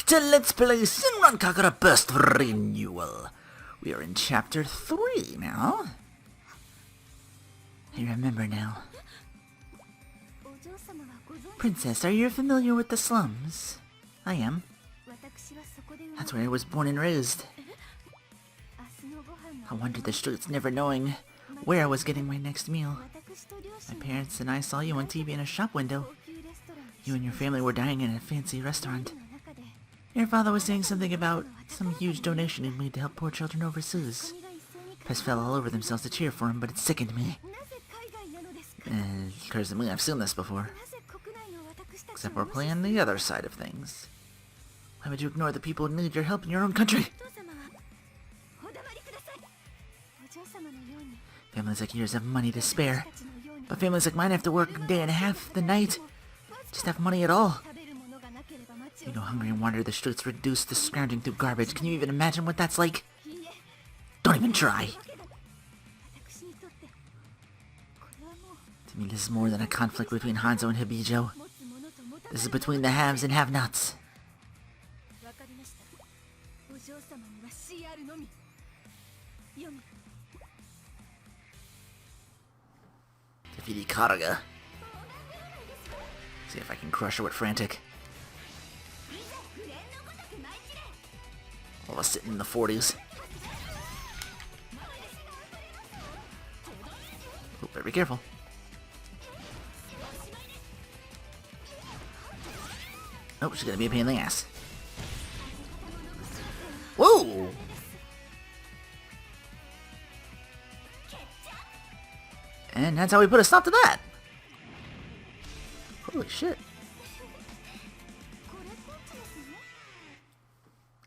to Let's Play Senran Kagura Burst Renewal. We are in Chapter 3 now. I remember now. Princess, are you familiar with the slums? I am. That's where I was born and raised. I wandered the streets never knowing where I was getting my next meal. My parents and I saw you on TV in a shop window. You and your family were dining in a fancy restaurant. Your father was saying something about some huge donation he made to help poor children overseas. Press fell all over themselves to cheer for him, but it sickened me. Occurs to me, I've seen this before. Except we're playing the other side of things. Why would you ignore the people who need your help in your own country? Families like yours have money to spare, but families like mine have to work day and a half the night. Just have money at all. You go hungry and wander the streets reduced to scrounging through garbage. Can you even imagine what that's like? Don't even try. To me, this is more than a conflict between Hanzo and Hibijo. This is between the haves and have-nots. Defeat Karaga. See if I can crush her with Frantic. All of us sitting in the 40s. Oh, better be careful. Nope, she's gonna be a pain in the ass. Whoa! And that's how we put a stop to that. Holy shit.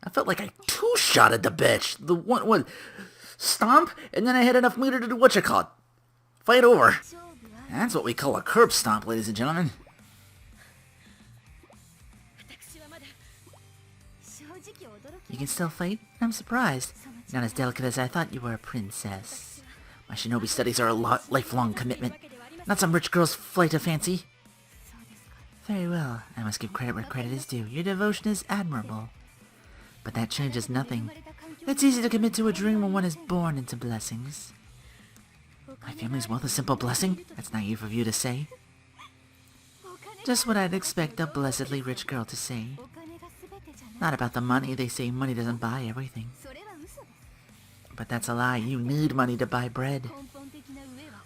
I felt like I two-shotted the bitch. The one stomp, and then I had enough meter to do whatchamacallit. Fight over. That's what we call a curb stomp, ladies and gentlemen. You can still fight? I'm surprised. Not as delicate as I thought you were, princess. My shinobi studies are a lifelong commitment. Not some rich girl's flight of fancy. Very well. I must give credit where credit is due. Your devotion is admirable. But that changes nothing. It's easy to commit to a dream when one is born into blessings. My family's wealth a simple blessing? That's naive of you to say. Just what I'd expect a blessedly rich girl to say. Not about the money. They say money doesn't buy everything. But that's a lie. You need money to buy bread.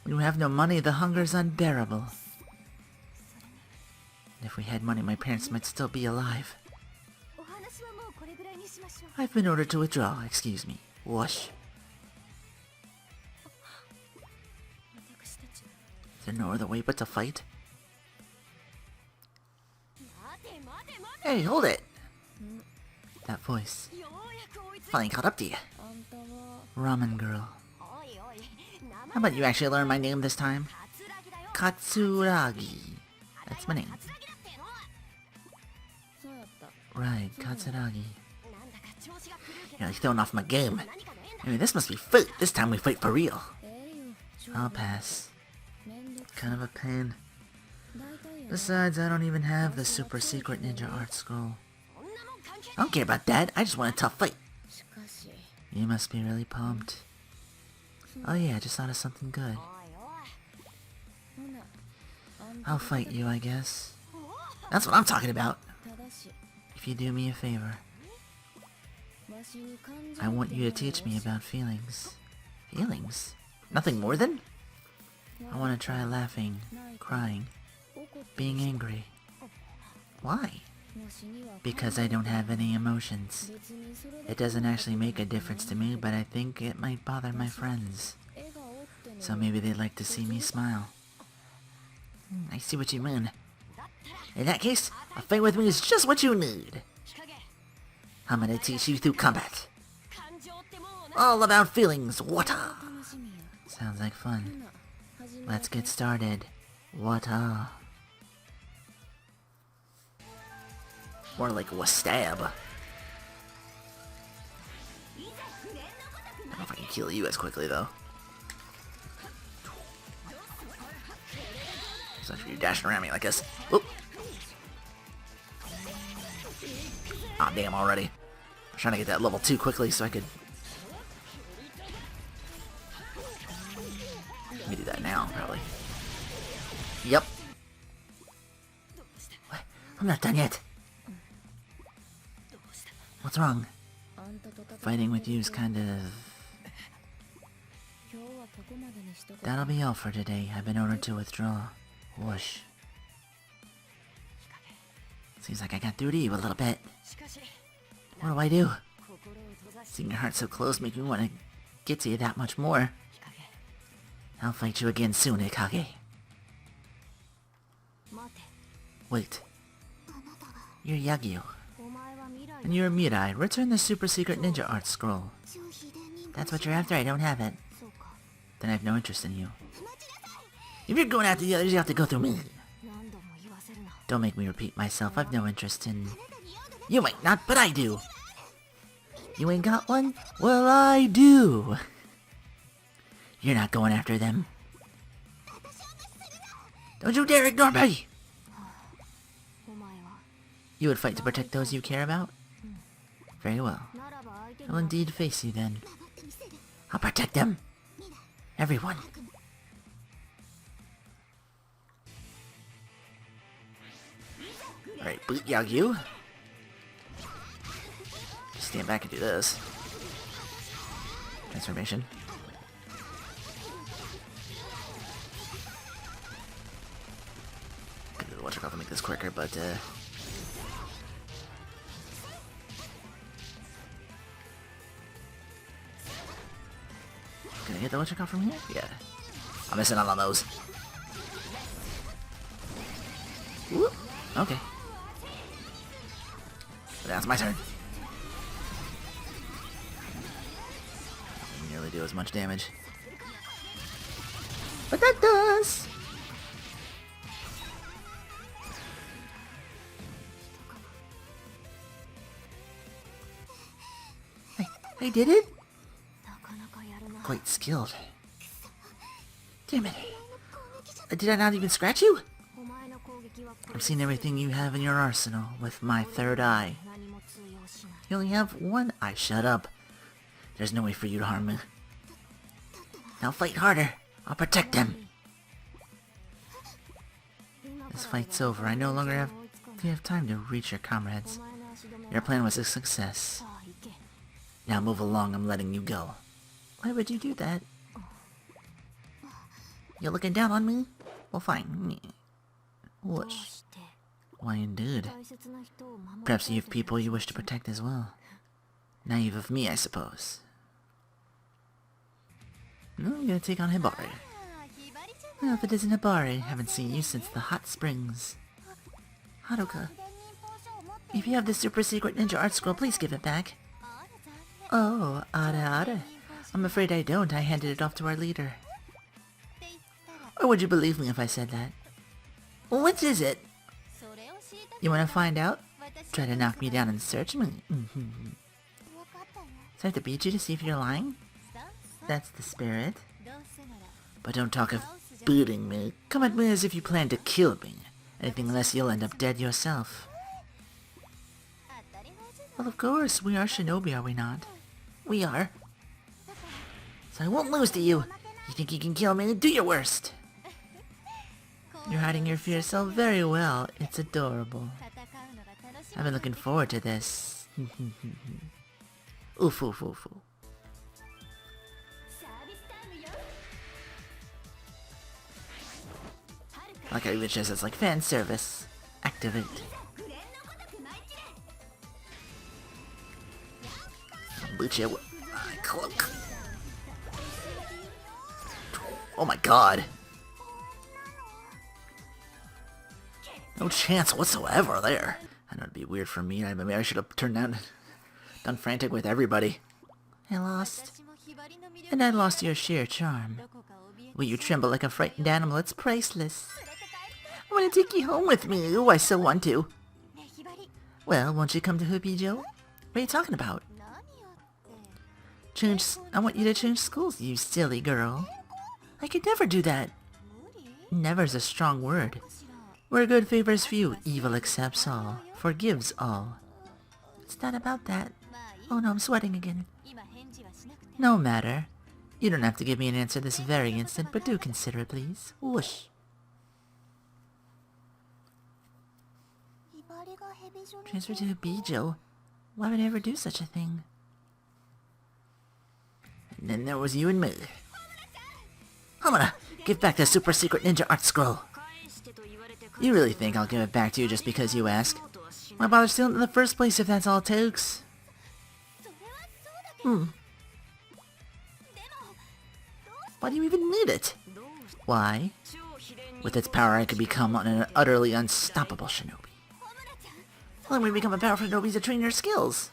When you have no money, the hunger's unbearable. And if we had money, my parents might still be alive. I've been ordered to withdraw. Excuse me. Whoosh. Is there no other way but to fight? Hey, hold it! That voice. Finally caught up to you. Ramen girl. How about you actually learn my name this time? Katsuragi. That's my name. Right, Katsuragi. You're like throwing off my game. I mean, this must be fate. This time we fight for real. I'll pass. Kind of a pain. Besides, I don't even have the super secret ninja art scroll. I don't care about that. I just want a tough fight. You must be really pumped. Oh yeah, I just thought of something good. I'll fight you, I guess. That's what I'm talking about. If you do me a favor. I want you to teach me about feelings. Feelings? Nothing more than? I want to try laughing, crying, being angry. Why? Because I don't have any emotions. It doesn't actually make a difference to me, but I think it might bother my friends. So maybe they'd like to see me smile. I see what you mean. In that case, a fight with me is just what you need. I'm gonna teach you through combat. All about feelings, wata! Sounds like fun. Let's get started. Wata. More like a stab. I don't know if I can kill you as quickly, though. Especially you're dashing around me like this. Whoop. Aw, damn already. I was trying to get that level 2 quickly so I could... Let me do that now, probably. Yep. What? I'm not done yet. What's wrong? Fighting with you's kind of... That'll be all for today. I've been ordered to withdraw. Whoosh. Seems like I got through to you a little bit. What do I do? Seeing your heart so close makes me want to get to you that much more. I'll fight you again soon, Hikage. Wait. You're Yagyu. And you're Mirai. Return the super secret ninja art scroll. That's what you're after? I don't have it. Then I have no interest in you. If you're going after the others, you have to go through me. Don't make me repeat myself. I've no interest in... You might not, but I do. You ain't got one? Well, I do. You're not going after them. Don't you dare ignore me! You would fight to protect those you care about? Very well. I'll indeed face you then. I'll protect them. Everyone. Alright, boot Yagyu. Stand back and do this. Transformation. Could do the watch to make this quicker, but Can I get the watch from here? Yeah. I'm missing out on those. Whoop. Okay. But now it's my turn. Doesn't nearly do as much damage. But that does! I did it? Quite skilled. Damn it. Did I not even scratch you? I've seen everything you have in your arsenal with my third eye. You only have one eye. Shut up. There's no way for you to harm me. Now fight harder. I'll protect them. This fight's over. I no longer have time to reach your comrades. Your plan was a success. Now move along. I'm letting you go. Why would you do that? You're looking down on me? Well, fine. Whoosh. Why indeed? Perhaps you have people you wish to protect as well. Naive of me, I suppose. No, you're gonna take on Hibari. Well, if it isn't Hibari, haven't seen you since the hot springs. Haruka. If you have the super secret ninja art scroll, please give it back. Oh, Ara. I'm afraid I don't. I handed it off to our leader. Or would you believe me if I said that? What is it? You want to find out? Try to knock me down and search me? So I have to beat you to see if you're lying? That's the spirit. But don't talk of booting me. Come at me as if you plan to kill me. Anything less, you'll end up dead yourself. Well, of course, we are shinobi, are we not? We are. So I won't lose to you. You think you can kill me? Do your worst. You're hiding your fear so very well. It's adorable. I've been looking forward to this. Oof, oof, oof, oof. I like how it even says it's like fan service. Activate. Lucia, cloak. Oh my god. No chance whatsoever there. I know it'd be weird for me. Maybe I should have turned down, done frantic with everybody. I lost. And I lost your sheer charm. Will you tremble like a frightened animal? It's priceless. I want to take you home with me. Oh, I so want to. Well, won't you come to Hubijo? What are you talking about? I want you to change schools, you silly girl. I could never do that. Never's a strong word. Where good favors few, evil accepts all, forgives all. It's not about that. Oh no, I'm sweating again. No matter. You don't have to give me an answer this very instant, but do consider it, please. Whoosh. Transfer to Bijo? Why would I ever do such a thing? And then there was you and me. Homura, give back the super secret ninja art scroll. You really think I'll give it back to you just because you ask? Why bother stealing it in the first place if that's all it takes? Why do you even need it? Why? With its power I could become an utterly unstoppable shinobi. Well, when we become a powerful shinobi to train your skills.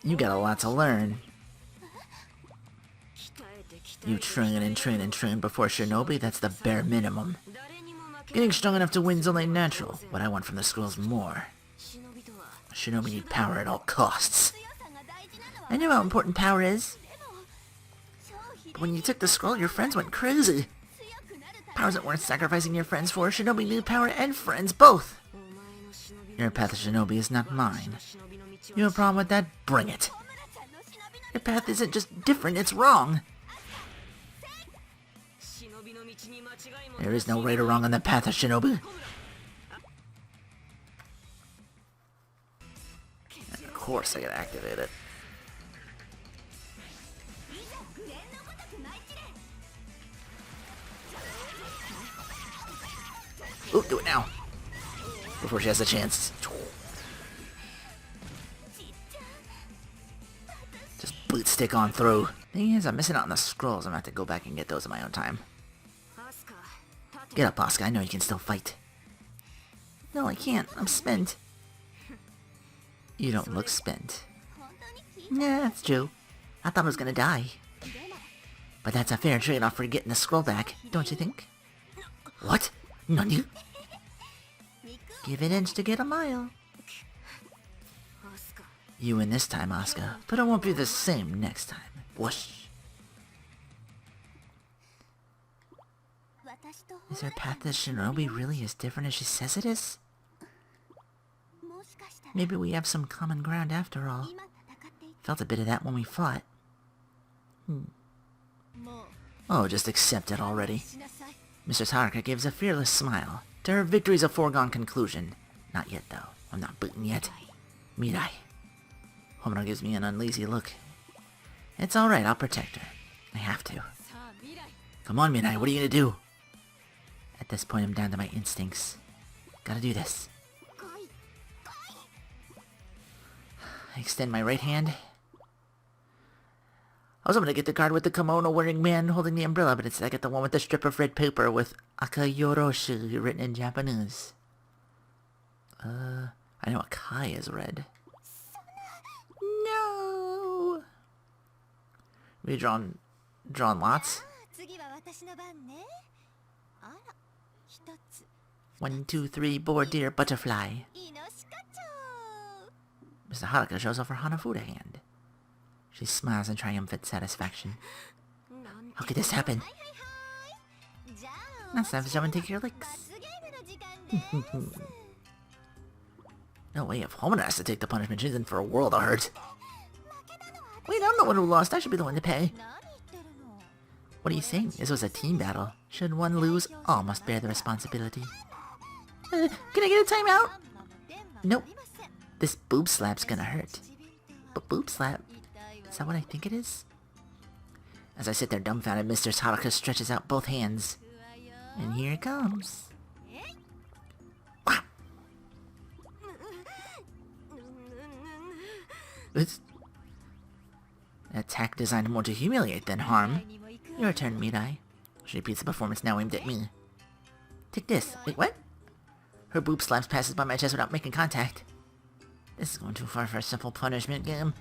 You got a lot to learn. You train and train and train before shinobi, that's the bare minimum. Getting strong enough to win is only natural. What I want from the scroll is more. Shinobi need power at all costs. I know how important power is. But when you took the scroll, your friends went crazy. Power isn't worth sacrificing your friends for. Shinobi need power and friends, both. Your path to shinobi is not mine. You have a problem with that? Bring it. Your path isn't just different, it's wrong. There is no right or wrong on the path of shinobi. And of course I gotta activate it. Ooh, do it now. Before she has a chance. Just boot stick on through. Thing is, I'm missing out on the scrolls. I'm gonna have to go back and get those in my own time. Get up, Asuka. I know you can still fight. No, I can't. I'm spent. You don't look spent. Nah, that's true. I thought I was gonna die. But that's a fair trade-off for getting the scroll back, don't you think? What? Nani? Give an inch to get a mile. You win this time, Asuka, but it won't be the same next time. Whoosh. Is her path to shinobi really as different as she says it is? Maybe we have some common ground after all. Felt a bit of that when we fought. Oh, just accept it already. Mrs. Haruka gives a fearless smile. To her, victory's a foregone conclusion. Not yet, though. I'm not beaten yet. Mirai. Homura gives me an uneasy look. It's alright, I'll protect her. I have to. Come on, Mirai, what are you gonna do? At this point, I'm down to my instincts. Gotta do this. I extend my right hand. I was hoping to get the card with the kimono-wearing man holding the umbrella, but instead I get the one with the strip of red paper with Akayoroshu written in Japanese. I know Akai is red. No! We drawn lots? 1, 2, 3, board dear butterfly. Mr. Haruka shows off her Hanafuda hand. She smiles in triumphant satisfaction. How could this happen? Now it's time to jump and take your licks. No way, if Homura has to take the punishment, she's in for a world of hurt. Wait, I'm the one who lost. I should be the one to pay. What are you saying? This was a team battle. Should one lose, all must bear the responsibility. Can I get a timeout? Nope. This boob slap's gonna hurt. But boob slap? Is that what I think it is? As I sit there dumbfounded, Mr. Haruka stretches out both hands. And here it comes. Wow. It's an attack designed more to humiliate than harm. Your turn, Mirai. She repeats the performance now aimed at me. Take this. Wait, what? Her boob slaps passes by my chest without making contact. This is going too far for a simple punishment game.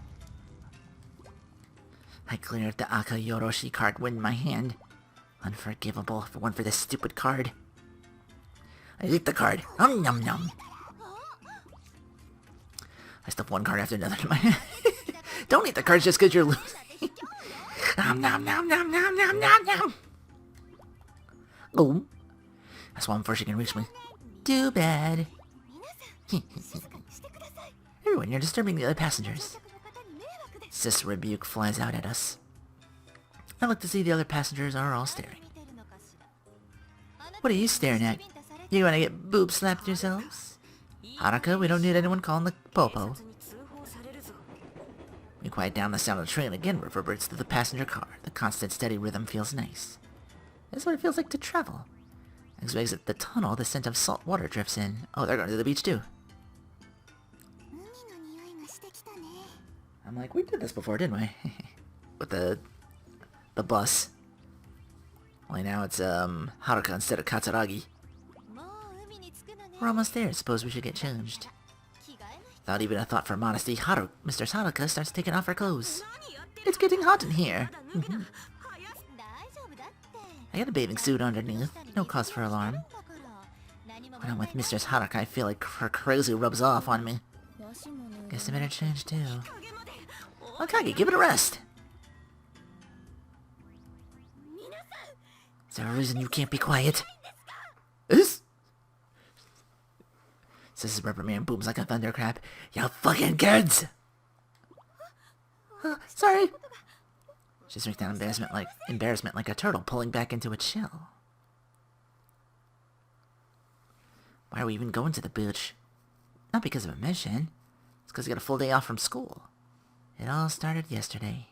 I clear the Akayoroshi card in my hand. Unforgivable for one for this stupid card. I eat the card. Nom nom nom. I stuff one card after another in my hand. Don't eat the cards just because you're losing. Nom nom nom nom nom nom nom nom. Oh. I swam before she can reach me. Too bad. everyone, you're disturbing the other passengers. Sis rebuke flies out at us. I look to see the other passengers are all staring. What are you staring at? You gonna get boob slapped yourselves? Haruka, we don't need anyone calling the popo. We quiet down. The sound of the train again reverberates through the passenger car. The constant steady rhythm feels nice. That's what it feels like to travel. As we exit the tunnel, the scent of salt water drifts in. Oh, they're going to the beach too. I'm like, we did this before, didn't we? With the bus. Only now it's Haruka instead of Katsuragi. We're almost there. Suppose we should get changed. Without even a thought for modesty, Mistress Haruka starts taking off her clothes. It's getting hot in here. I got a bathing suit underneath. No cause for alarm. When I'm with Mistress Haruka, I feel like her crazy rubs off on me. Guess I better change too. Akagi, give it a rest. Is there a reason you can't be quiet? Says reprimand booms like a thunderclap. You fucking kids! Sorry. She shrinks down embarrassment like a turtle pulling back into its shell. Why are we even going to the beach? Not because of a mission. It's because we got a full day off from school. It all started yesterday.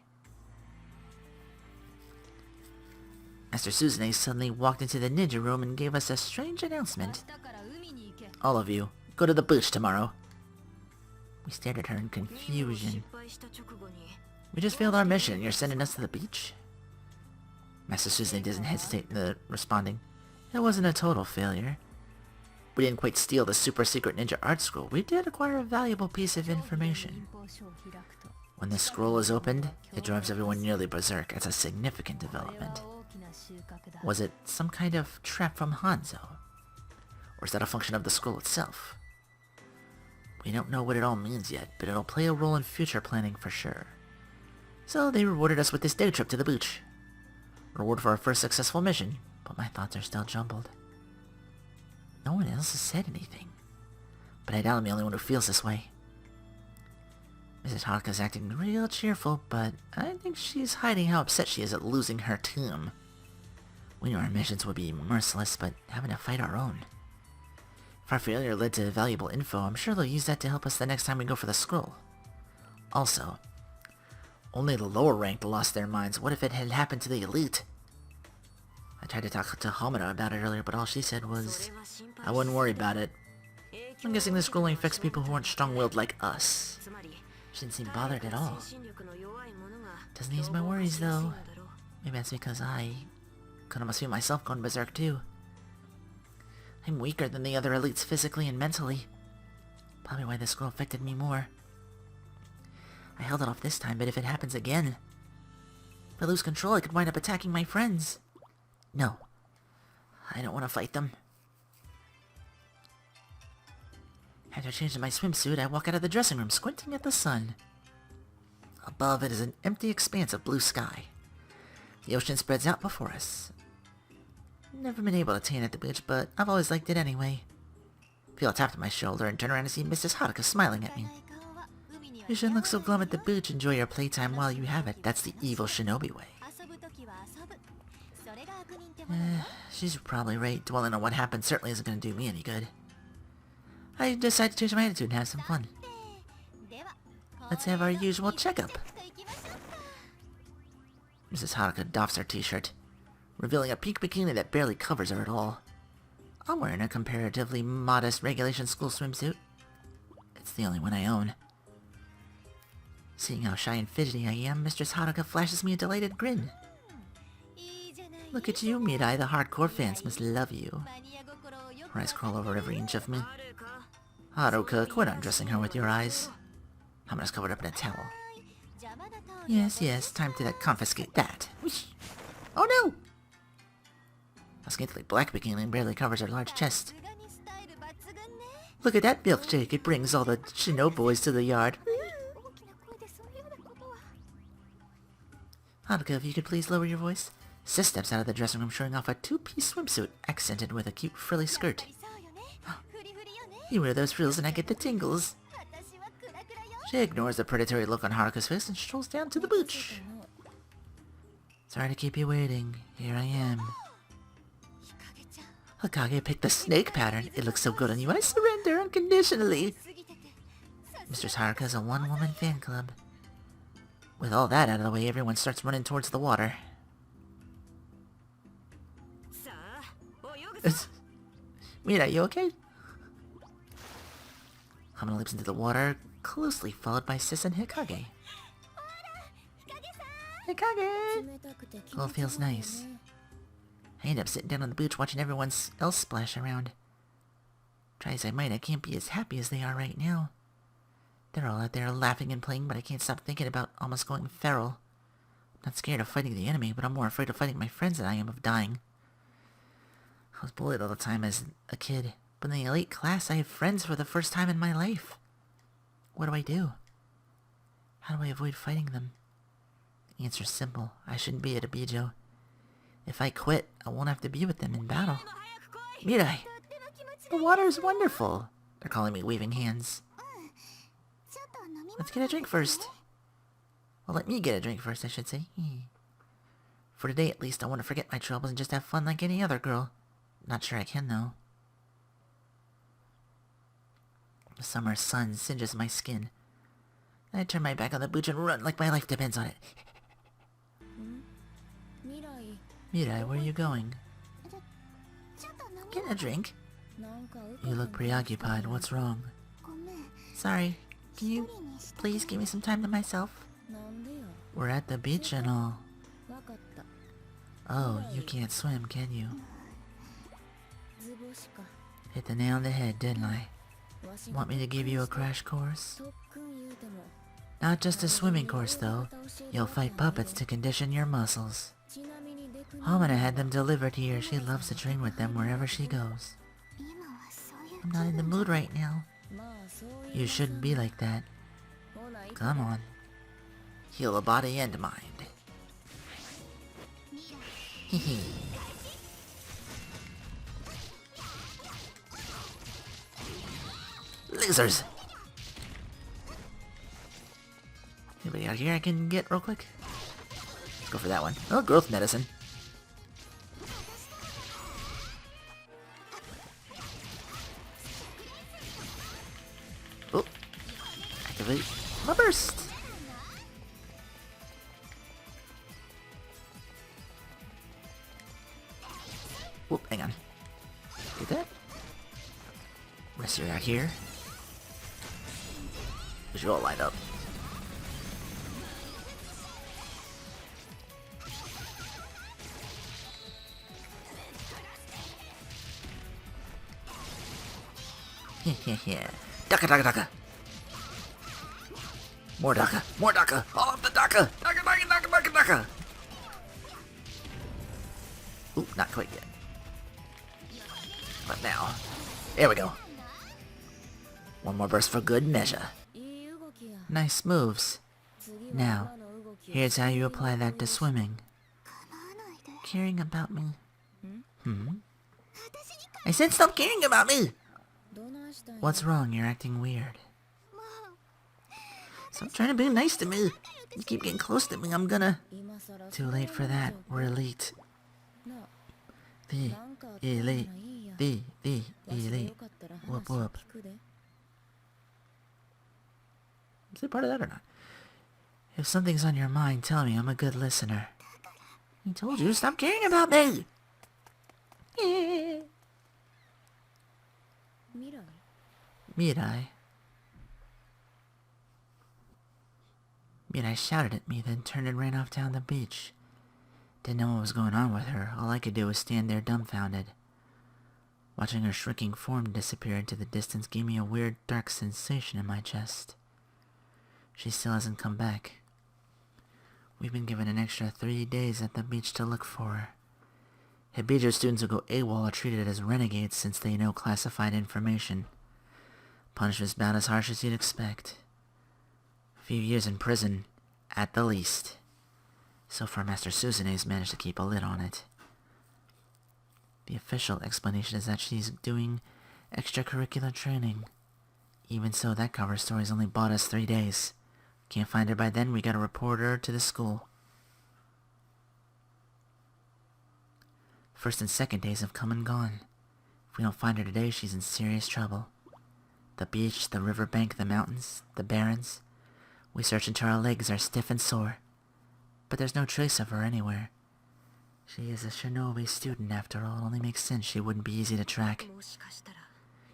Master Suzune suddenly walked into the ninja room and gave us a strange announcement. All of you, go to the beach tomorrow. We stared at her in confusion. We just failed our mission and you're sending us to the beach? Master Suzune doesn't hesitate in responding. It wasn't a total failure. We didn't quite steal the super secret ninja art scroll. We did acquire a valuable piece of information. When the scroll is opened, it drives everyone nearly berserk. It's a significant development. Was it some kind of trap from Hanzo? Or is that a function of the scroll itself? We don't know what it all means yet, but it'll play a role in future planning for sure. So they rewarded us with this day trip to the beach. Reward for our first successful mission, but my thoughts are still jumbled. No one else has said anything, but I doubt I'm the only one who feels this way. Mrs. Haruka's acting real cheerful, but I think she's hiding how upset she is at losing her tomb. We knew our missions would be merciless, but having to fight our own. If our failure led to valuable info, I'm sure they'll use that to help us the next time we go for the scroll. Also, only the lower ranked lost their minds. What if it had happened to the elite? I tried to talk to Homura about it earlier, but all she said was, I wouldn't worry about it. I'm guessing this scroll only affects people who aren't strong-willed like us. She didn't seem bothered at all. Doesn't ease my worries, though. Maybe that's because I couldn't almost feel myself going berserk, too. I'm weaker than the other elites physically and mentally. Probably why this scroll affected me more. I held it off this time, but if it happens again, if I lose control, I could wind up attacking my friends. No. I don't want to fight them. After changing my swimsuit, I walk out of the dressing room, squinting at the sun. Above it is an empty expanse of blue sky. The ocean spreads out before us. Never been able to tan at the beach, but I've always liked it anyway. Feel a tap on my shoulder and turn around to see Mrs. Haruka smiling at me. You shouldn't look so glum at the beach. Enjoy your playtime while you have it. That's the evil shinobi way. She's probably right. Dwelling on what happened certainly isn't going to do me any good. I decided to change my attitude and have some fun. Let's have our usual checkup. Mrs. Haruka doffs her t-shirt, revealing a pink bikini that barely covers her at all. I'm wearing a comparatively modest regulation school swimsuit. It's the only one I own. Seeing how shy and fidgety I am, Mistress Haruka flashes me a delighted grin. Look at you, Mirai, the hardcore fans must love you. Her eyes crawl over every inch of me. Haruka, quit undressing her with your eyes. Hamura's covered up in a towel. Yes, time to confiscate that. Whoosh. Oh no! A scantily black bikini barely covers her large chest. Look at that milkshake, it brings all the Shino boys to the yard. Haruka, if you could please lower your voice. Sis steps out of the dressing room showing off a two-piece swimsuit, accented with a cute frilly skirt. You wear those frills and I get the tingles. She ignores the predatory look on Haruka's face and strolls down to the beach. Sorry to keep you waiting. Here I am. Hokage picked the snake pattern. It looks so good on you. I surrender unconditionally. Mistress Haruka is a one-woman fan club. With all that out of the way, everyone starts running towards the water. Mira, you okay? Hamina leaps into the water, closely followed by Sis and Hikage. Hikage! Oh, feels nice. I end up sitting down on the beach watching everyone else splash around. Try as I might, I can't be as happy as they are right now. They're all out there laughing and playing, but I can't stop thinking about almost going feral. I'm not scared of fighting the enemy, but I'm more afraid of fighting my friends than I am of dying. I was bullied all the time as a kid, but in the elite class I have friends for the first time in my life. What do I do? How do I avoid fighting them? The answer's simple. I shouldn't be at Abijo. If I quit, I won't have to be with them in battle. Mirai! The water is wonderful! They're calling me waving hands. Let's get a drink first. Well, let me get a drink first, I should say. For today, at least, I want to forget my troubles and just have fun like any other girl. Not sure I can, though. The summer sun singes my skin. I turn my back on the beach and run like my life depends on it. Mirai, where are you going? Get a drink. You look preoccupied. What's wrong? Sorry. Can you please give me some time to myself? We're at the beach and all. Oh, you can't swim, can you? Hit the nail on the head, didn't I? Want me to give you a crash course? Not just a swimming course, though. You'll fight puppets to condition your muscles. Hamina had them delivered here. She loves to train with them wherever she goes. I'm not in the mood right now. You shouldn't be like that. Come on. Heal a body and mind. Hehe. Losers! Anybody out here I can get real quick? Let's go for that one. Oh, growth medicine. Oh. Activate my burst. Whoop, hang on. Get that? Rest you out here. We should all line up. Yeah. Daka daka daka. More daka. More daka. All of the daka. Daka daka daka daka daka. Ooh, not quite yet. But now. There we go. One more burst for good measure. Nice moves. Now, here's how you apply that to swimming. Caring about me? I said stop caring about me! What's wrong? You're acting weird. Stop trying to be nice to me. You keep getting close to me, I'm gonna... Too late for that. We're elite. The elite. The elite. Whoop whoop. Is it part of that or not? If something's on your mind, tell me. I'm a good listener. I told you to stop caring about me! Mirai. Mirai shouted at me, then turned and ran off down the beach. Didn't know what was going on with her. All I could do was stand there dumbfounded. Watching her shrinking form disappear into the distance gave me a weird, dark sensation in my chest. She still hasn't come back. We've been given an extra 3 days at the beach to look for her. Hibijo students who go AWOL are treated as renegades since they know classified information. Punishment's about as harsh as you'd expect. A few years in prison, at the least. So far, Master Suzune's managed to keep a lid on it. The official explanation is that she's doing extracurricular training. Even so, that cover story's only bought us 3 days. Can't find her by then, we gotta report her to the school. First and second days have come and gone. If we don't find her today, she's in serious trouble. The beach, the riverbank, the mountains, the barrens. We search until our legs are stiff and sore. But there's no trace of her anywhere. She is a shinobi student after all. It only makes sense she wouldn't be easy to track.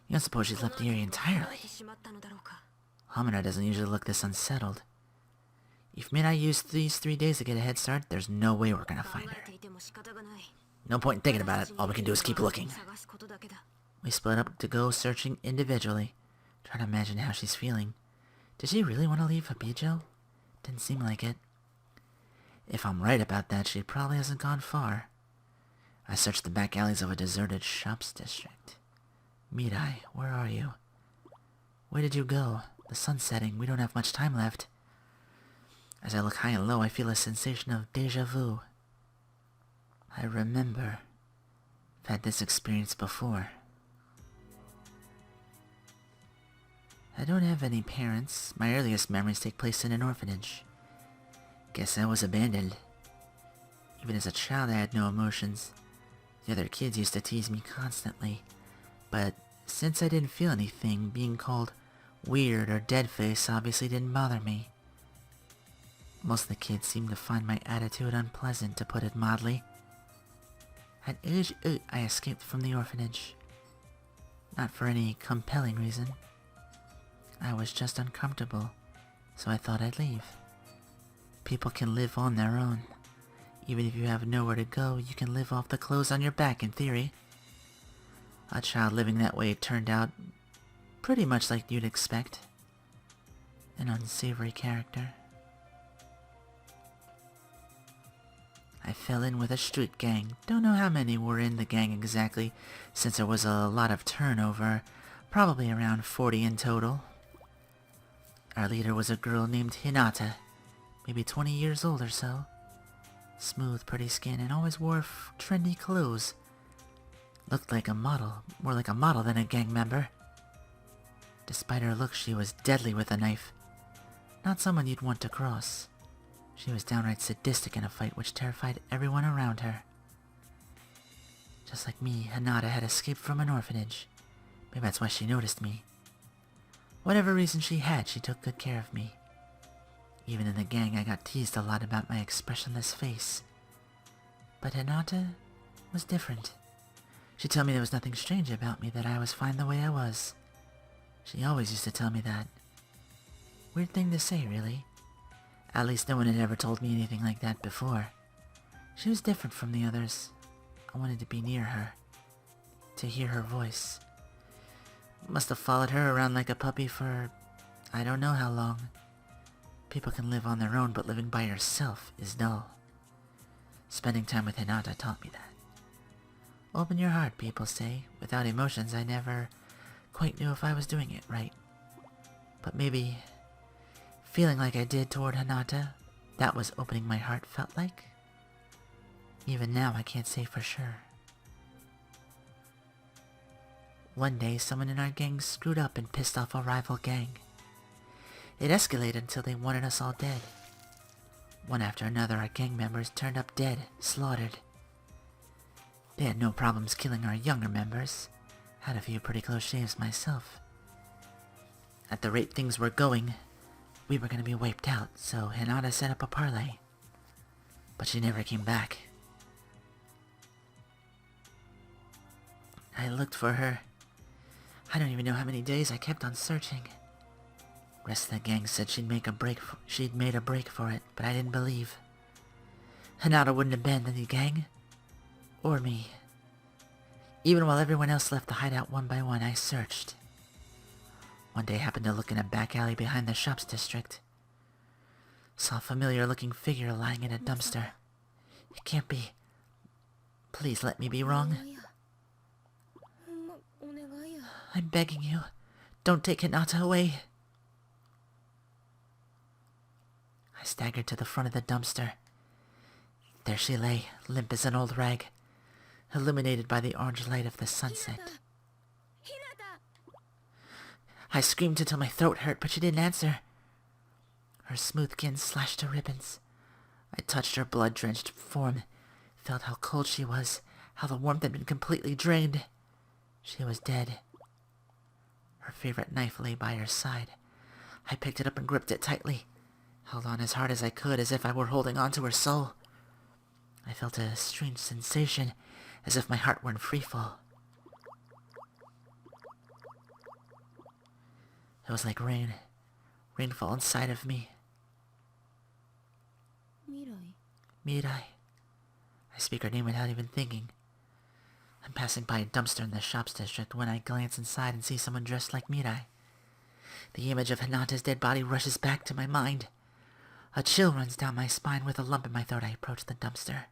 You don't suppose she's left the area entirely? Hamina doesn't usually look this unsettled. If me and I use these 3 days to get a head start, there's no way we're gonna find her. No point in thinking about it. All we can do is keep looking. We split up to go searching individually. Try to imagine how she's feeling. Did she really want to leave Hibijo? Didn't seem like it. If I'm right about that, she probably hasn't gone far. I searched the back alleys of a deserted shops district. Mirai, where are you? Where did you go? The sun's setting. We don't have much time left. As I look high and low, I feel a sensation of déjà vu. I remember. I've had this experience before. I don't have any parents. My earliest memories take place in an orphanage. Guess I was abandoned. Even as a child, I had no emotions. The other kids used to tease me constantly. But since I didn't feel anything, being called weird or dead-face obviously didn't bother me. Most of the kids seemed to find my attitude unpleasant, to put it mildly. At age 8, I escaped from the orphanage. Not for any compelling reason. I was just uncomfortable, so I thought I'd leave. People can live on their own. Even if you have nowhere to go, you can live off the clothes on your back in theory. A child living that way turned out pretty much like you'd expect. An unsavory character. I fell in with a street gang. Don't know how many were in the gang exactly, since there was a lot of turnover. Probably around 40 in total. Our leader was a girl named Hinata, maybe 20 years old or so. Smooth, pretty skin, and always wore trendy clothes. Looked like a model, more like a model than a gang member. Despite her looks, she was deadly with a knife. Not someone you'd want to cross. She was downright sadistic in a fight, which terrified everyone around her. Just like me, Hinata had escaped from an orphanage. Maybe that's why she noticed me. Whatever reason she had, she took good care of me. Even in the gang, I got teased a lot about my expressionless face. But Hinata was different. She'd tell me there was nothing strange about me, that I was fine the way I was. She always used to tell me that. Weird thing to say, really. At least no one had ever told me anything like that before. She was different from the others. I wanted to be near her. To hear her voice. Must have followed her around like a puppy for I don't know how long. People can live on their own, but living by yourself is dull. Spending time with Hinata taught me that. Open your heart, people say. Without emotions, I never quite knew if I was doing it right. But maybe feeling like I did toward Hinata, that was opening my heart felt like. Even now, I can't say for sure. One day, someone in our gang screwed up and pissed off a rival gang. It escalated until they wanted us all dead. One after another, our gang members turned up dead, slaughtered. They had no problems killing our younger members. Had a few pretty close shaves myself. At the rate things were going, we were going to be wiped out, so Hinata set up a parlay. But she never came back. I looked for her. I don't even know how many days I kept on searching. Rest of the gang said she'd made a break for it, but I didn't believe. Hinata wouldn't abandon the gang. Or me. Even while everyone else left the hideout one by one, I searched. One day I happened to look in a back alley behind the shops district. Saw a familiar looking figure lying in a dumpster. It can't be. Please let me be wrong. I'm begging you, don't take Hinata away. I staggered to the front of the dumpster. There she lay, limp as an old rag, illuminated by the orange light of the sunset. I screamed until my throat hurt, but she didn't answer. Her smooth skin slashed to ribbons. I touched her blood-drenched form, felt how cold she was, how the warmth had been completely drained. She was dead. Her favorite knife lay by her side. I picked it up and gripped it tightly, held on as hard as I could, as if I were holding on to her soul. I felt a strange sensation, as if my heart were in freefall. It was like rain. Rainfall inside of me. Mirai. I speak her name without even thinking. I'm passing by a dumpster in the shops district when I glance inside and see someone dressed like Mirai. The image of Hinata's dead body rushes back to my mind. A chill runs down my spine. With a lump in my throat, I approach the dumpster.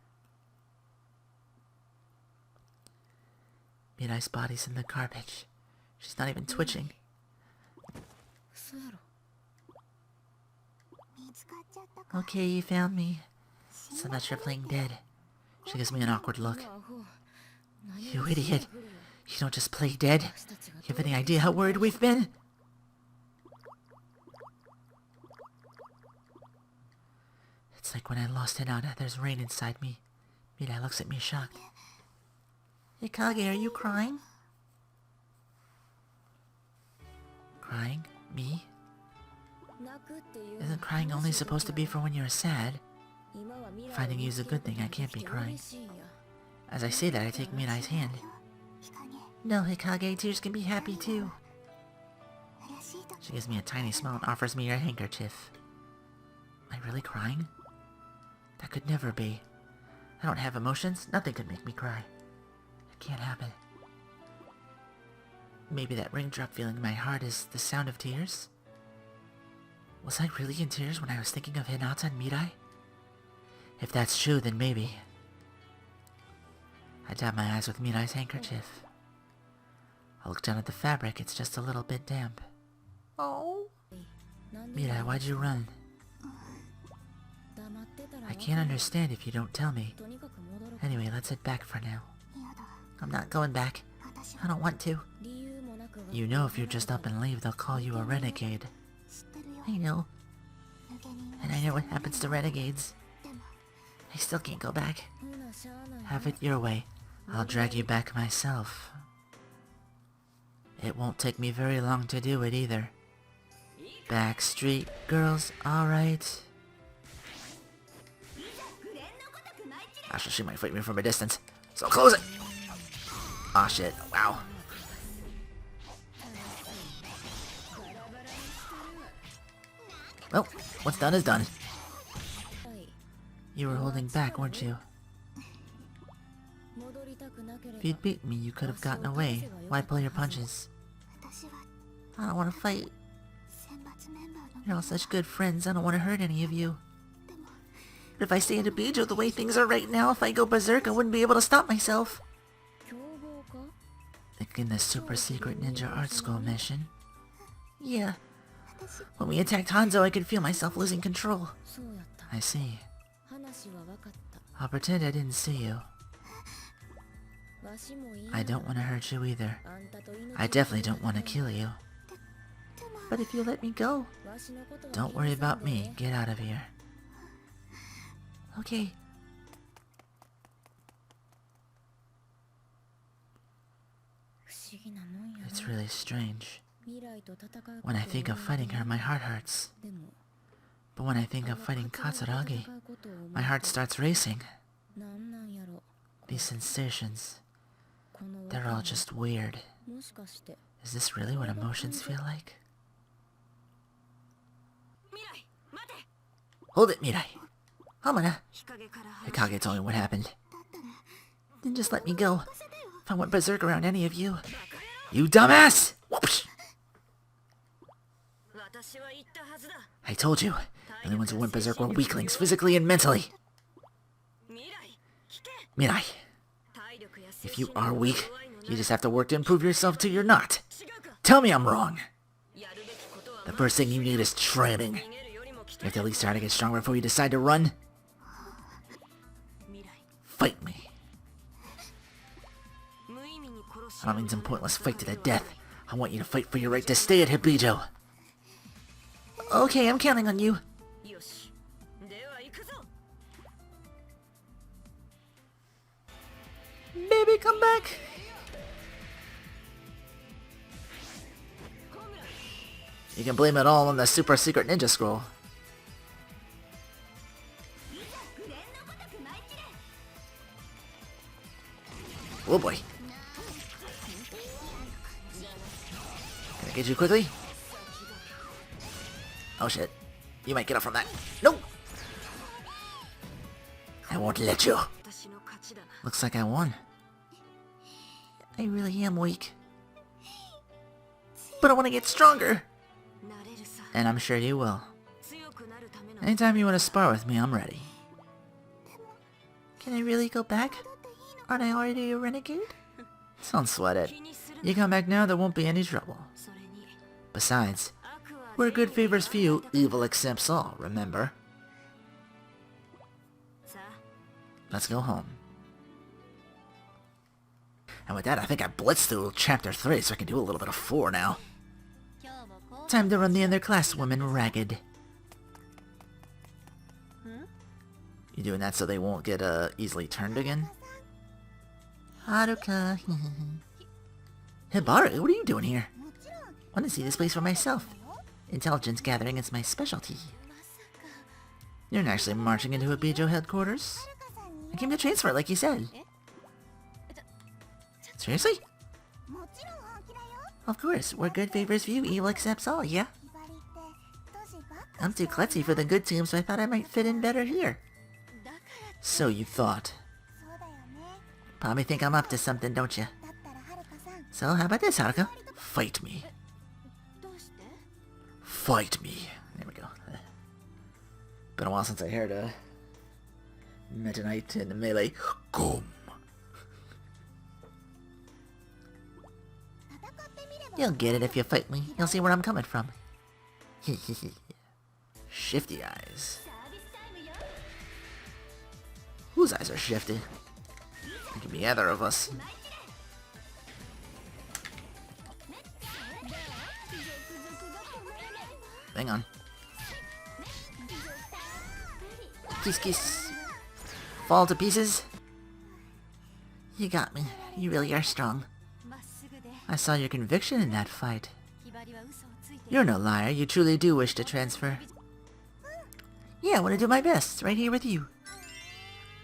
Mirai's body's in the garbage. She's not even twitching. Okay, you found me. So much for playing dead. She gives me an awkward look. You idiot. You don't just play dead. You have any idea how worried we've been? It's like when I lost Hinata, there's rain inside me. Mirai looks at me shocked. Hikage, are you crying? Crying? Me? Isn't crying only supposed to be for when you're sad? Finding you's a good thing, I can't be crying. As I say that, I take Mirai's hand. No, Hikage, tears can be happy too. She gives me a tiny smile and offers me her handkerchief. Am I really crying? That could never be. I don't have emotions. Nothing could make me cry. It can't happen. Maybe that raindrop feeling in my heart is the sound of tears? Was I really in tears when I was thinking of Hinata and Mirai? If that's true, then maybe. I dab my eyes with Mirai's handkerchief. I look down at the fabric. It's just a little bit damp. Oh. Mirai, why'd you run? I can't understand if you don't tell me. Anyway, let's head back for now. I'm not going back. I don't want to. You know if you just up and leave, they'll call you a renegade. I know. And I know what happens to renegades. I still can't go back. Have it your way. I'll drag you back myself. It won't take me very long to do it either. Backstreet girls, alright. Actually, she might fight me from a distance, so close it! Aw shit, wow. Well, what's done is done. You were holding back, weren't you? If you'd beat me, you could have gotten away. Why pull your punches? I don't want to fight. You're all such good friends, I don't want to hurt any of you. But if I stay in Abijo the way things are right now, if I go berserk, I wouldn't be able to stop myself. Like in the super secret ninja art school mission? Yeah. When we attacked Hanzo, I could feel myself losing control. I see. I'll pretend I didn't see you. I don't want to hurt you either. I definitely don't want to kill you. But if you let me go... Don't worry about me. Get out of here. Okay. It's really strange. When I think of fighting her, my heart hurts. But when I think of fighting Katsuragi, my heart starts racing. These sensations, they're all just weird. Is this really what emotions feel like? Hold it, Mirai. Hamana. Hikage told me what happened. Then just let me go. If I went berserk around any of you... You dumbass! Whoops! I told you. The only ones who went berserk were weaklings, physically and mentally. Mirai. If you are weak, you just have to work to improve yourself till you're not. Tell me I'm wrong. The first thing you need is training. You have to at least try to get stronger before you decide to run. Fight me. I don't mean some pointless fight to the death. I want you to fight for your right to stay at Hibijo. Okay, I'm counting on you. Baby, come back. You can blame it all on the super secret ninja scroll. Oh boy. Can I get you quickly? Oh shit. You might get up from that. Nope. I won't let you. Looks like I won. I really am weak. But I want to get stronger. And I'm sure you will. Anytime you want to spar with me, I'm ready. Can I really go back? Aren't I already a renegade? Don't sweat it. You come back now, there won't be any trouble. Besides, where good favors few, evil accepts all, remember? Let's go home. And with that, I think I blitzed through Chapter 3, so I can do a little bit of 4 now. Time to run the other classwomen ragged. You doing that so they won't get easily turned again? Haruka. Hibari, what are you doing here? I want to see this place for myself. Intelligence gathering is my specialty. You're not actually marching into a Bijo headquarters? I came to transfer like you said. Seriously? Of course, where good favors few, evil accepts all, yeah? I'm too klutzy for the good team, so I thought I might fit in better here. So you thought. Probably think I'm up to something, don't you? So how about this, Haruka? Fight me. Fight me. There we go. Been a while since I heard a Meta Knight in the melee. Come. You'll get it if you fight me. You'll see where I'm coming from. Shifty eyes. Whose eyes are shifty? It could be either of us. Hang on. Kiss kiss. Fall to pieces. You got me. You really are strong. I saw your conviction in that fight. You're no liar. You truly do wish to transfer. Yeah, I want to do my best. Right here with you.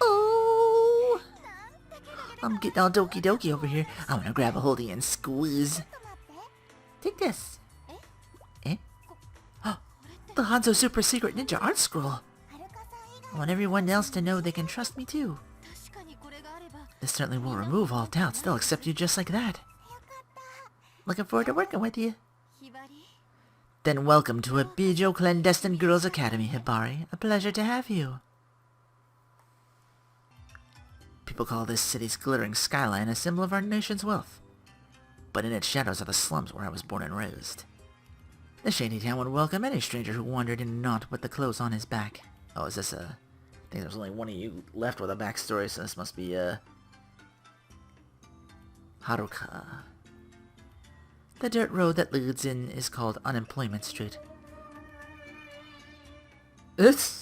Oh! I'm getting all doki doki over here. I want to grab a hold of you and squeeze. Take this. Eh? Oh, the Hanzo Super Secret Ninja Art Scroll. I want everyone else to know they can trust me too. This certainly will remove all doubts. They'll accept you just like that. Looking forward to working with you. Then welcome to a Bijo Clandestine Girls Academy, Hibari. A pleasure to have you. People call this city's glittering skyline a symbol of our nation's wealth. But in its shadows are the slums where I was born and raised. The shady town would welcome any stranger who wandered in and not with the clothes on his back. Oh, is this a... I think there's only one of you left with a backstory, so this must be, Haruka. The dirt road that leads in is called Unemployment Street. It's...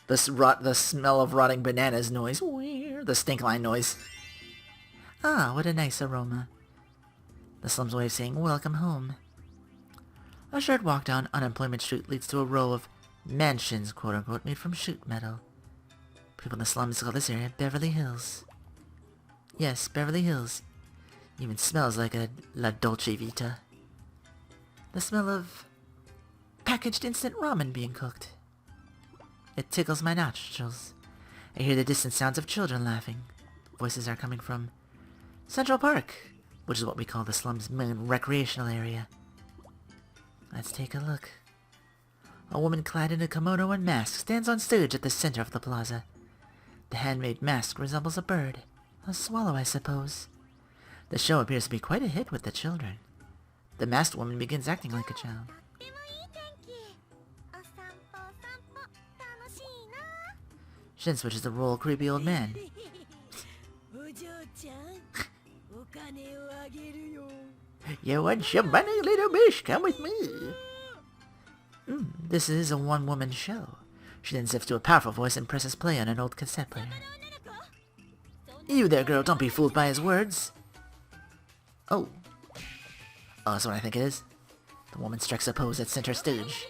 The smell of rotting bananas noise. The stink line noise. Ah, what a nice aroma. The slum's way of saying welcome home. A short walk down Unemployment Street leads to a row of mansions, quote-unquote, made from sheet metal. People in the slums call this area Beverly Hills. Yes, Beverly Hills. Even smells like a La Dolce Vita. The smell of packaged instant ramen being cooked. It tickles my nostrils. I hear the distant sounds of children laughing. Voices are coming from Central Park, which is what we call the slum's main recreational area. Let's take a look. A woman clad in a kimono and mask stands on stage at the center of the plaza. The handmade mask resembles a bird. A swallow, I suppose. The show appears to be quite a hit with the children. The masked woman begins acting like a child. Shin switches the role creepy old man. You want some money, little miss? Come with me. This is a one-woman show. She then zips to a powerful voice and presses play on an old cassette player. You there, girl, don't be fooled by his words. Oh. Oh, that's what I think it is. The woman strikes a pose at center stage.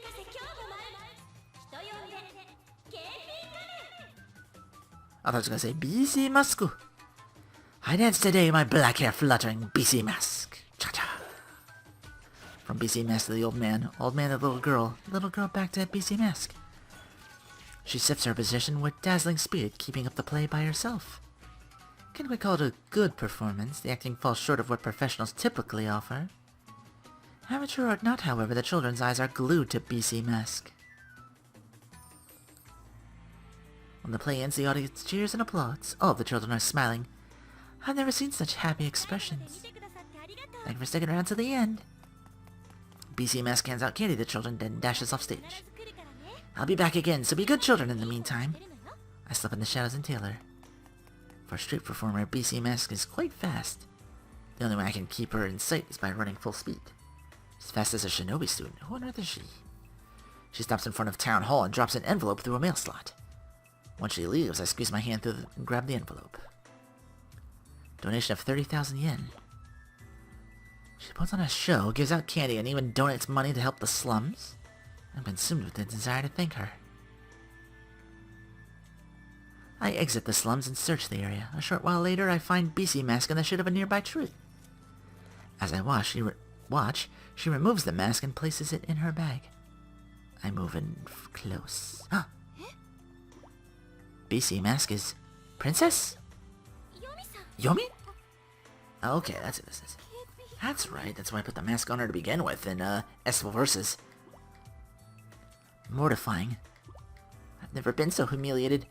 I thought I was gonna say BC Masku. I dance today, my black hair fluttering, BC Mask. Cha-cha. From BC Mask to the old man to the little girl back to BC Mask. She shifts her position with dazzling speed, keeping up the play by herself. Can't we call it a good performance? The acting falls short of what professionals typically offer. Amateur or not, however, the children's eyes are glued to BC Mask. When the play ends, the audience cheers and applauds. All of the children are smiling. I've never seen such happy expressions. Thank you for sticking around to the end. BC Mask hands out candy to the children, then dashes off stage. I'll be back again, so be good children in the meantime. I slip in the shadows and tailor. For a street performer, BC Mask is quite fast. The only way I can keep her in sight is by running full speed. She's fast as a shinobi student. Who on earth is she? She stops in front of Town Hall and drops an envelope through a mail slot. Once she leaves, I squeeze my hand through and grab the envelope. Donation of 30,000 yen. She puts on a show, gives out candy, and even donates money to help the slums. I'm consumed with the desire to thank her. I exit the slums and search the area. A short while later, I find BC Mask in the shade of a nearby tree. As I watch, she removes the mask and places it in her bag. I move in close. Huh. BC Mask is Princess? Yomi? Oh, okay, that's what this is. That's right, that's why I put the mask on her to begin with in, S Versus. Mortifying. I've never been so humiliated.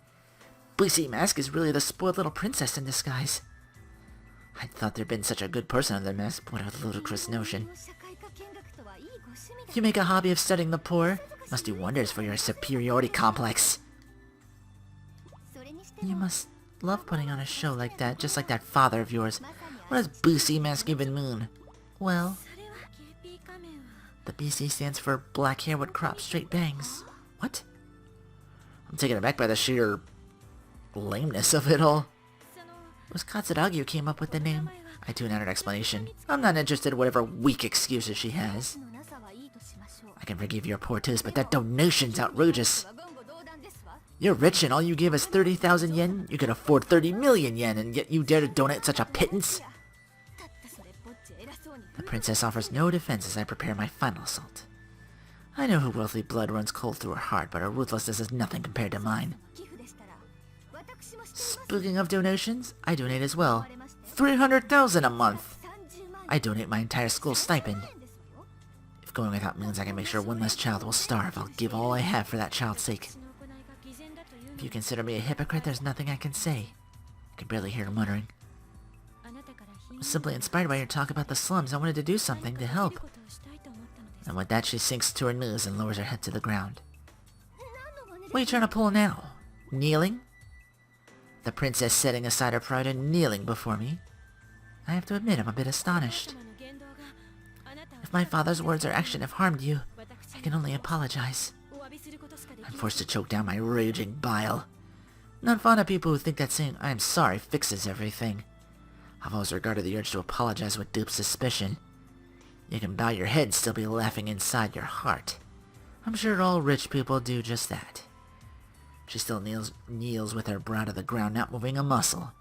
BC Mask is really the spoiled little princess in disguise. I thought there'd been such a good person under the mask. What a ludicrous notion. You make a hobby of studying the poor. Must do wonders for your superiority complex. You must love putting on a show like that, just like that father of yours. What does BC Mask even mean? Well, the BC stands for black hair with cropped straight bangs. What? I'm taken aback by the sheer lameness of it all. It was Katsuragi who came up with the name. I tune out an explanation. I'm not interested in whatever weak excuses she has. I can forgive your poor taste, but that donation's outrageous. You're rich and all you give is 30,000 yen? You can afford 30 million yen and yet you dare to donate such a pittance? The princess offers no defense as I prepare my final assault. I know her wealthy blood runs cold through her heart, but her ruthlessness is nothing compared to mine. Speaking of donations, I donate as well. 300,000 a month! I donate my entire school stipend. If going without means I can make sure one less child will starve, I'll give all I have for that child's sake. If you consider me a hypocrite, there's nothing I can say. I can barely hear her muttering. I was simply inspired by your talk about the slums. I wanted to do something to help. And with that, she sinks to her knees and lowers her head to the ground. What are you trying to pull now? Kneeling? The princess setting aside her pride and kneeling before me. I have to admit, I'm a bit astonished. If my father's words or action have harmed you, I can only apologize. I'm forced to choke down my raging bile. Not fond of people who think that saying I am sorry fixes everything. I've always regarded the urge to apologize with deep suspicion. You can bow your head and still be laughing inside your heart. I'm sure all rich people do just that. She still kneels with her brow to the ground, not moving a muscle.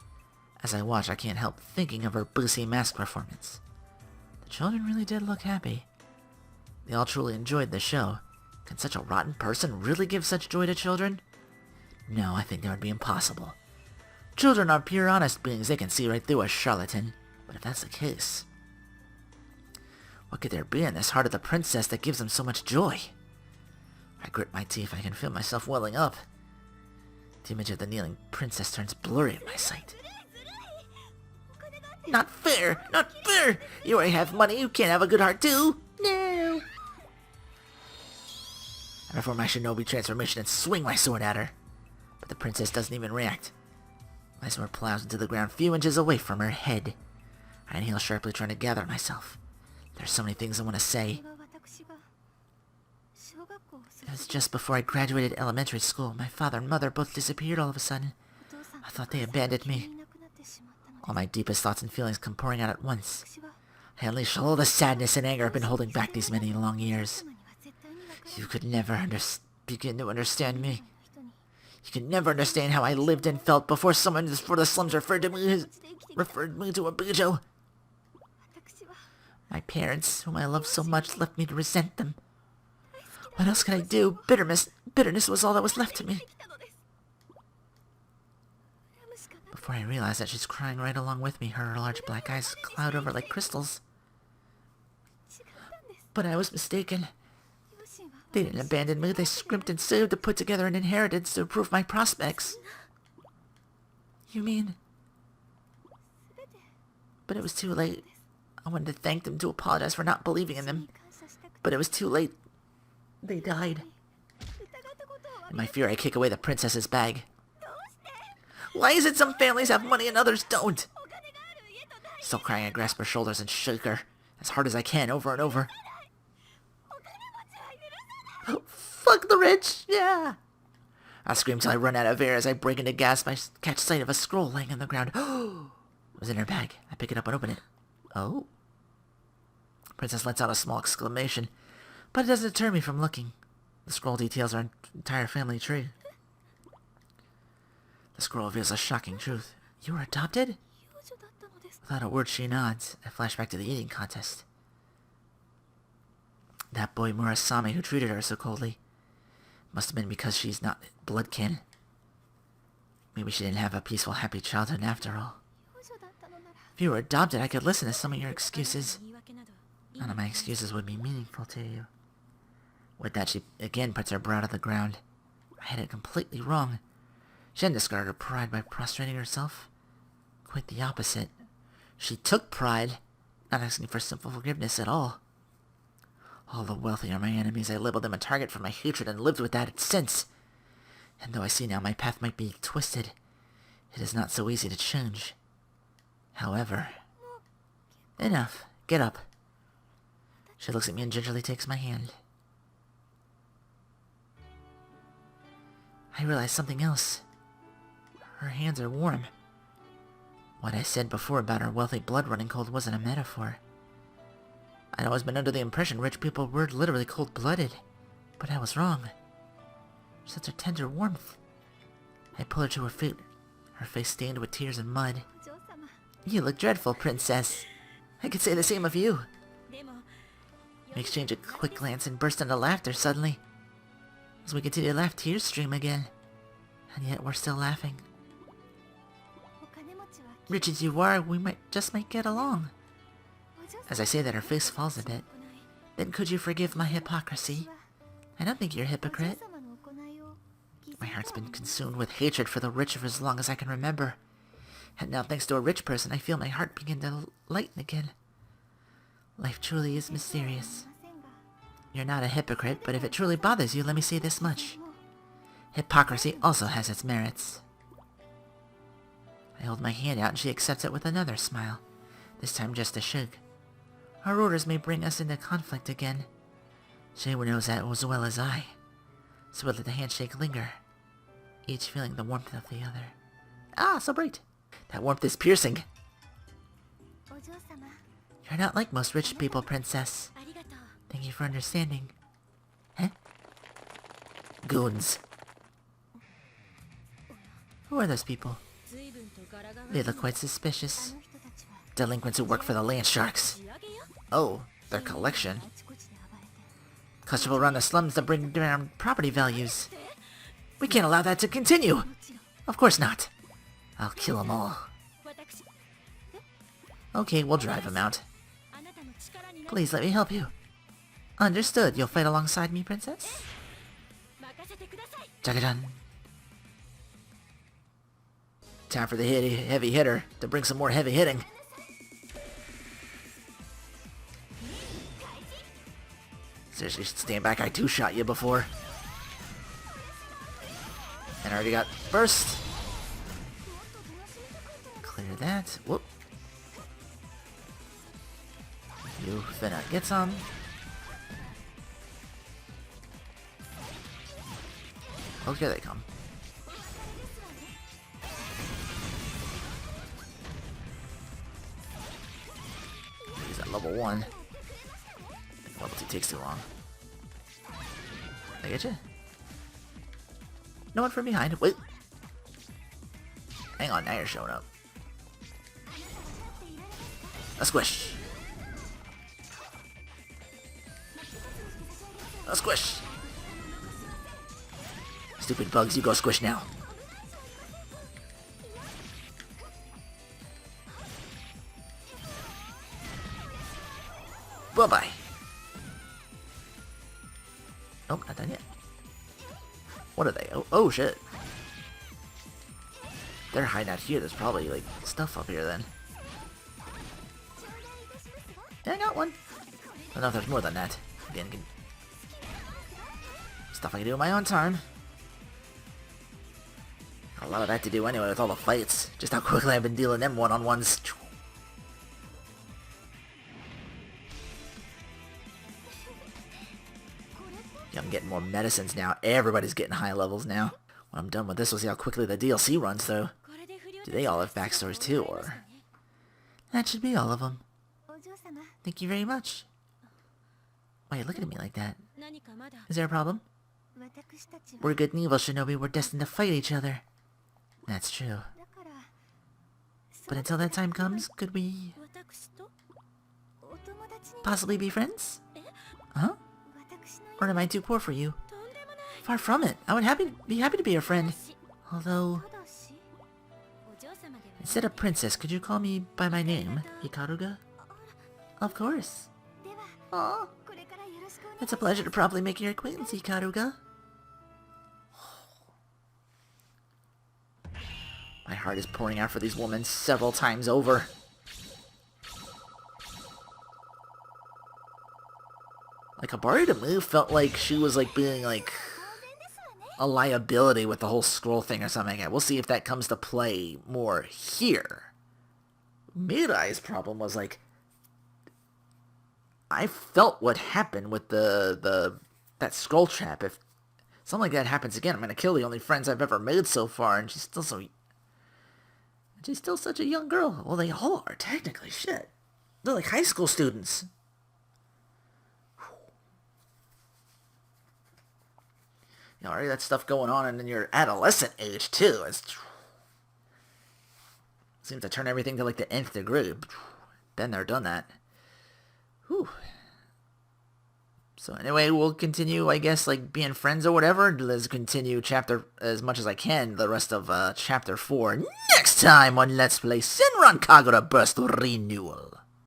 As I watch, I can't help thinking of her BC Mask performance. The children really did look happy. They all truly enjoyed the show. Can such a rotten person really give such joy to children? No, I think that would be impossible. Children are pure honest beings, they can see right through a charlatan. But if that's the case, what could there be in this heart of the princess that gives them so much joy? I grit my teeth, I can feel myself welling up. The image of the kneeling princess turns blurry in my sight. Not fair! Not fair! You already have money, you can't have a good heart too! No! I perform my shinobi transformation and swing my sword at her. But the princess doesn't even react. My sword plows into the ground a few inches away from her head. I inhale sharply, trying to gather myself. There's so many things I want to say. It was just before I graduated elementary school. My father and mother both disappeared all of a sudden. I thought they abandoned me. All my deepest thoughts and feelings come pouring out at once. I unleash all the sadness and anger I've been holding back these many long years. You could never begin to understand me. You could never understand how I lived and felt before someone for the slums referred me to a bujo. My parents, whom I loved so much, left me to resent them. What else could I do? Bitterness was all that was left to me. Before I realized that she's crying right along with me, her large black eyes cloud over like crystals. But I was mistaken. They didn't abandon me. They scrimped and saved to put together an inheritance to improve my prospects. You mean? But it was too late. I wanted to thank them, to apologize for not believing in them. But it was too late. They died. In my fear, I kick away the princess's bag. Why is it some families have money and others don't? Still crying, I grasp her shoulders and shake her as hard as I can, over and over. Oh, fuck the rich, yeah! I scream till I run out of air. As I break into gasp, I catch sight of a scroll laying on the ground. It was in her bag. I pick it up and open it. Oh. Princess lets out a small exclamation, but it doesn't deter me from looking. The scroll details our entire family tree. The scroll reveals a shocking truth. You were adopted? Without a word, she nods. I flash back to the eating contest. That boy Murasame who treated her so coldly. Must have been because she's not blood kin. Maybe she didn't have a peaceful, happy childhood after all. If you were adopted, I could listen to some of your excuses. None of my excuses would be meaningful to you. With that, she again puts her brow to the ground. I had it completely wrong. She hadn't discarded her pride by prostrating herself. Quite the opposite. She took pride, not asking for simple forgiveness at all. All the wealthy are my enemies. I labeled them a target for my hatred and lived with that since. And though I see now my path might be twisted, it is not so easy to change. However... Enough. Get up. She looks at me and gingerly takes my hand. I realize something else. Her hands are warm. What I said before about her wealthy blood running cold wasn't a metaphor. I'd always been under the impression rich people were literally cold-blooded, but I was wrong. Such a tender warmth. I pull her to her feet, her face stained with tears and mud. You look dreadful, princess. I could say the same of you. We exchange a quick glance and burst into laughter suddenly. As we continue to laugh, tears stream again. And yet we're still laughing. Rich as you are, we might get along. As I say that, her face falls a bit. Then could you forgive my hypocrisy? I don't think you're a hypocrite. My heart's been consumed with hatred for the rich for as long as I can remember. And now, thanks to a rich person, I feel my heart begin to lighten again. Life truly is mysterious. You're not a hypocrite, but if it truly bothers you, let me say this much. Hypocrisy also has its merits. I hold my hand out and she accepts it with another smile, this time just a shake. Our orders may bring us into conflict again. She knows that as well as I. So we let the handshake linger, each feeling the warmth of the other. Ah, so bright! That warmth is piercing. You're not like most rich people, princess. Thank you for understanding. Huh? Goons. Who are those people? They look quite suspicious. Delinquents who work for the land sharks. Oh, their collection. Customers around the slums to bring down property values. We can't allow that to continue. Of course not. I'll kill them all. Okay, we'll drive them out. Please let me help you. Understood. You'll fight alongside me, princess? Jagadan. Time for the heavy hitter to bring some more heavy hitting. Seriously, stand back. I two-shot you before. And I already got burst. Clear that. Whoop. You finna get some. Oh, here they come. He's at level 1. Level 2 takes too long. I get you. No one from behind. Wait. Hang on, now you're showing up. A squish. A squish. Stupid bugs, you go squish now. Bye-bye. Nope, not done yet. What are they? Oh shit. They're hiding out here. There's probably, like, stuff up here then. Yeah, I got one. I don't know if there's more than that. Again, stuff I can do in my own time. A lot of that to do anyway with all the fights. Just how quickly I've been dealing them one-on-ones. Yeah, I'm getting more medicines now. Everybody's getting high levels now. When I'm done with this, we'll see how quickly the DLC runs, though. Do they all have backstories, too, or...? That should be all of them. Thank you very much. Why are you looking at me like that? Is there a problem? We're good and evil shinobi. We're destined to fight each other. That's true. But until that time comes, could we... possibly be friends? Huh? Or am I too poor for you? Far from it. I would be happy to be your friend. Although... instead of princess, could you call me by my name, Hikaruga? Of course. Aww. It's a pleasure to properly make your acquaintance, Hikaruga. My heart is pouring out for these women several times over. Like, Habari to move felt like she was, like, being, like, a liability with the whole scroll thing or something like that. We'll see if that comes to play more here. Mirai's problem was, like, I felt what happened with that scroll trap. If something like that happens again, I'm gonna kill the only friends I've ever made so far, and she's still such a young girl. Well, they all are, technically. Shit. They're like high school students. You know, already that stuff going on and in your adolescent age, too. Seems to turn everything to, like, the nth degree. Been there, done that. Whew. So anyway, we'll continue, I guess, like, being friends or whatever. Let's continue chapter as much as I can, the rest of chapter 4 next time on Let's Play Senran Kagura Burst Renewal.